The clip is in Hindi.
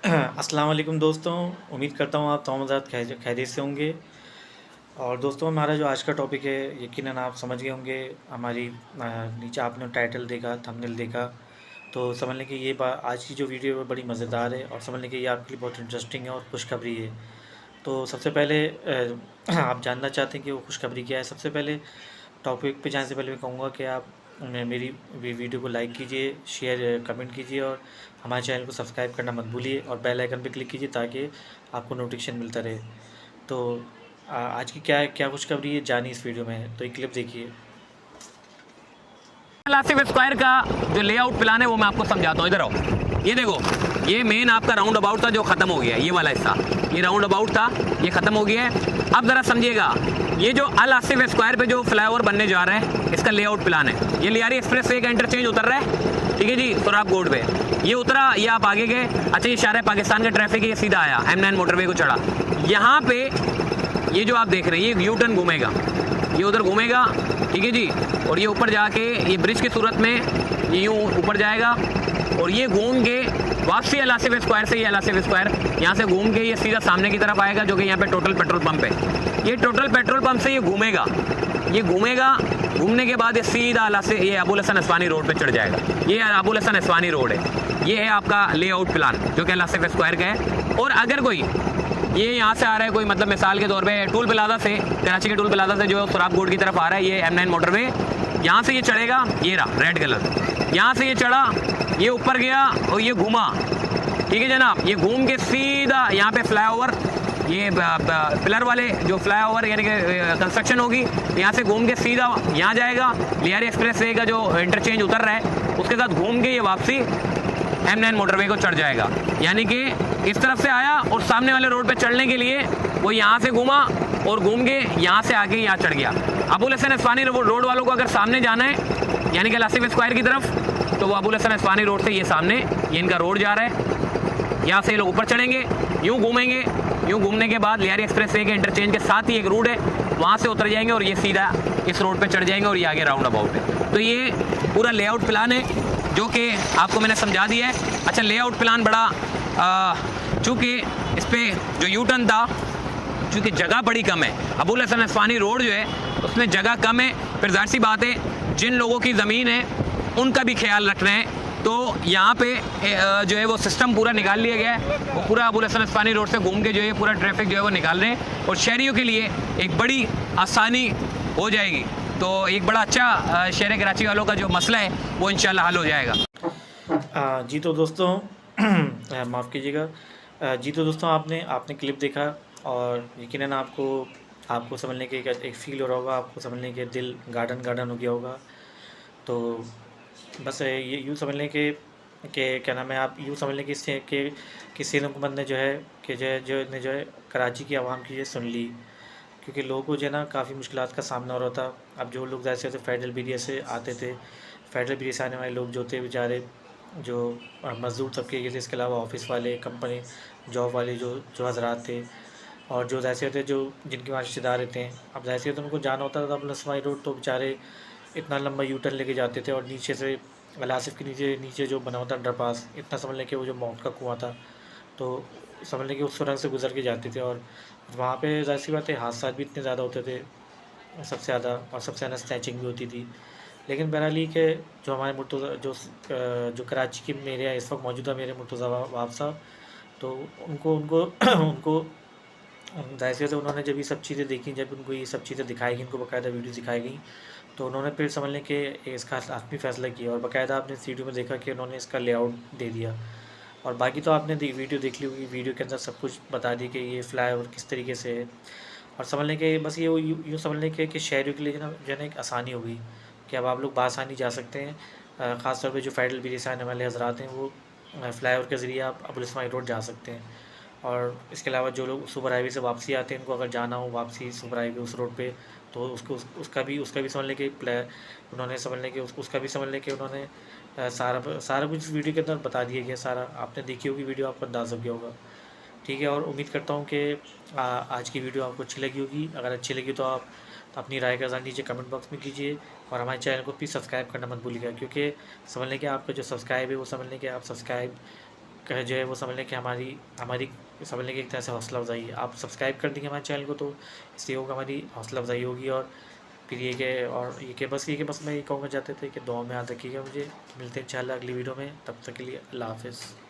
अस्सलाम वालेकुम दोस्तों। उम्मीद करता हूँ आप तमाम खैरियत से होंगे। और दोस्तों, हमारा जो आज का टॉपिक है, यकीनन आप समझ गए होंगे। हमारी नीचे आपने टाइटल देखा, थंबनेल देखा, तो समझ लें कि आज की जो वीडियो है बड़ी मज़ेदार है और समझ लें कि ये आपके लिए बहुत इंटरेस्टिंग है और खुशखबरी है। तो सबसे पहले आप जानना चाहते हैं कि वो खुशखबरी क्या है। सबसे पहले टॉपिक पे जाने से पहले मैं कहूँगा कि आप मेरी वीडियो को लाइक कीजिए, शेयर कमेंट कीजिए और हमारे चैनल को सब्सक्राइब करना मत भूलिए और बेल आइकन पे क्लिक कीजिए ताकि आपको नोटिफिकेशन मिलता रहे। तो आज की क्या खुशखबरी है, जानिए इस वीडियो में। तो एक क्लिप देखिए। आसिफ स्क्वायर का जो लेआउट प्लान है वो मैं आपको समझाता हूँ। इधर आओ, ये देखो, ये मेन आपका राउंड अबाउट था जो ख़त्म हो गया है। ये वाला हिस्सा, ये राउंड अबाउट था, ये ख़त्म हो गया है। अब ज़रा समझिएगा, ये जो अल आसिफ स्क्वायर पे जो फ्लाईओवर बनने जा रहा है, इसका लेआउट प्लान है। ये लियारी एक्सप्रेस वे का इंटरचेंज उतर रहा है, ठीक है जी, सोराब गोड पे ये उतरा, ये आप आगे गए। अच्छा, ये शायद पाकिस्तान का ट्रैफिक है, ये सीधा आया M9 मोटरवे को चढ़ा। यहाँ पे ये जो आप देख रहे हैं, ये यू टर्न घूमेगा, ये उधर घूमेगा, ठीक है जी, और ये ऊपर जाके ये ब्रिज की सूरत में ये यूँ ऊपर जाएगा और ये घूम के वापसी अल आसिफ स्क्वायर से, ये अल आसिफ स्क्वायर यहाँ से घूम के ये सीधा सामने की तरफ आएगा, जो कि यहाँ पे टोटल पेट्रोल पंप है। ये टोटल पेट्रोल पंप से ये घूमेगा, ये घूमेगा, घूमने के बाद ये सीधा ये अबुल हसन अस्वानी रोड पे चढ़ जाएगा। ये अबुल हसन अस्वानी रोड है, ये है आपका लेआउट प्लान जो कि अल आसिफ स्क्वायर का है। और अगर कोई ये यहाँ से आ रहा है, कोई मतलब मिसाल के तौर पे टूल प्लाजा से, कराची के टूल प्लाजा से जो सोराब गोड की तरफ आ रहा है, ये M9 मोटरवे, यहाँ से ये चढ़ेगा, ये रहा रेड कलर, यहाँ से ये चढ़ा, ये ऊपर गया और ये घूमा, ठीक है जनाब, ये घूम के सीधा यहाँ पे फ्लाईओवर, ये पिलर वाले जो फ्लाईओवर यानी कि कंस्ट्रक्शन होगी, यहाँ से घूम के सीधा यहाँ जाएगा, लियारी एक्सप्रेस वे का जो इंटरचेंज उतर रहा है उसके साथ घूम के ये वापसी M9 मोटरवे को चढ़ जाएगा। यानी कि इस तरफ से आया और सामने वाले रोड पे चढ़ने के लिए वो यहाँ से घूमा और घूम के यहाँ से आके यहाँ चढ़ गया। अबुल हसन अस्वानी रोड वालों को अगर सामने जाना है यानी कि अल आसिफ स्क्वायर की तरफ, तो वो अबुल हसन अस्वानी रोड से ये सामने ये इनका रोड जा रहा है, यहाँ से ये लोग ऊपर चढ़ेंगे, यूँ घूमेंगे, यूँ घूमने के बाद लियारी एक्सप्रेस वे के इंटरचेंज के साथ ही एक रोड है, वहाँ से उतर जाएंगे और ये सीधा इस रोड पर चढ़ जाएंगे और ये आगे राउंड अबाउट है। तो ये पूरा लेआउट प्लान है जो कि आपको मैंने समझा दिया है। अच्छा, लेआउट प्लान बड़ा चूँकि इस पर जो यू टर्न था, चूँकि जगह बड़ी कम है, अबुल हसन अस्वानी रोड जो है उसमें जगह कम है, फिर जाहिर सी बात है जिन लोगों की ज़मीन है उनका भी ख्याल रखना है। तो यहाँ पे जो है वो सिस्टम पूरा निकाल लिया गया है, वो पूरा अबुल हसन अस्वानी रोड से घूम के जो है पूरा ट्रैफिक जो है वो निकाल रहे हैं और शहरियों के लिए एक बड़ी आसानी हो जाएगी। तो एक बड़ा अच्छा शहर कराची वालों का जो मसला है वो इंशाल्लाह हल हो जाएगा। जी तो दोस्तों माफ़ कीजिएगा। जी तो दोस्तों, आपने क्लिप देखा और यकीनन आपको समझने के एक फ़ील हो रहा होगा, आपको समझने के दिल गार्डन गार्डन हो गया होगा। तो बस ये यूँ समझ लें कि क्या नाम है, आप यूँ समझ लें कि सेन हुकूमत ने जो है जो है कराची की आवाम की ये सुन ली, क्योंकि लोगों को जो है ना काफ़ी मुश्किलात का सामना हो रहा था। अब जो लोग जैसे फेडरल एरिया से आते थे, फेडरल एरिया से आने वाले लोग जो थे बेचारे, जो मज़दूर तबके के थे, इसके अलावा ऑफ़िस वाले, कंपनी जॉब वाले जो हज़रात थे, और जो जैसे होते जो जिनके वहाँ रिश्तेदार रहते हैं, अब जैसे तो उनको जाना होता था अबुल हसन रोड, तो बेचारे इतना लंबा यू टर्न लेके जाते थे और नीचे से अल आसिफ के नीचे जो बना होता अंडरपास, इतना समझ लें कि वो जो मौत का कुआँ था, तो समझ लें कि उस सुरंग से गुजर के जाते थे। और वहाँ पे ज़ाहिर सी बात है हादसा भी इतने ज़्यादा होते थे, सबसे ज़्यादा, और सबसे ज़्यादा स्नैचिंग भी होती थी। लेकिन बहरहाल ये कि जो हमारे मुर्तज़ा जो कराची के मेरे इस वक्त मौजूदा मेरे मुर्तज़ा वाब साहब, तो उनको उनको उनको ज़ाहिर सी बात है उन्होंने जब ये सब चीज़ें देखी, जब उनको ये सब चीज़ें दिखाई गई, उनको बाकायदा वीडियो दिखाई गई, तो उन्होंने फिर समझ लें कि इसका आखिरी फ़ैसला किया और बाकायदा आपने इस वीडियो में देखा कि उन्होंने इसका लेआउट दे दिया। और बाकी तो आपने वीडियो देख ली होगी, वीडियो के अंदर सब कुछ बता दी कि ये फ्लाईओवर किस तरीके से है। और समझ लें कि बस ये यूँ समझ लें कि शहरियों के लिए जो है ना एक आसानी हो गई कि अब आप लोग बआसानी जा सकते हैं। ख़ास तौर पे जो फेडरल एरिया से आने वाले हज़रात हैं, वो फ्लाईओवर के ज़रिए आप अबुल हसन रोड जा सकते हैं। और इसके अलावा जो लोग सुपर हाईवे से वापसी आते हैं, उनको अगर जाना हो वापसी सुपर हाईवे उस रोड पे, तो उसका भी समझ लें कि उन्होंने समझ लें कि उसका भी समझ लें कि उन्होंने सारा कुछ वीडियो के अंदर बता दिया गया। सारा आपने देखी होगी वीडियो, आपको अंदाज़ हो गया होगा, ठीक है। और उम्मीद करता हूँ कि आज की वीडियो आपको अच्छी लगी होगी। अगर अच्छी लगी तो आप अपनी राय का इज़हार नीचे कमेंट बॉक्स में कीजिए और हमारे चैनल को प्लीज़ सब्सक्राइब करना मत भूलिएगा, क्योंकि समझ लें कि आपका जो सब्सक्राइब है वो समझ लें कि आप सब्सक्राइब जो है वो समझ लें कि हमारी हमारी समझ लें कि एक तरह से हौसला अफ़ज़ाई है। आप सब्सक्राइब कर देंगे हमारे चैनल को तो इससे होगा हमारी हौसला अफ़ज़ाई होगी। और फिर ये कि बस मैं ये कहूँगा चाहते थे कि दुआ में याद रखिएगा मुझे। मिलते हैं इंशाल्लाह अगली वीडियो में, तब तक के लिए अल्लाह हाफ़िज़।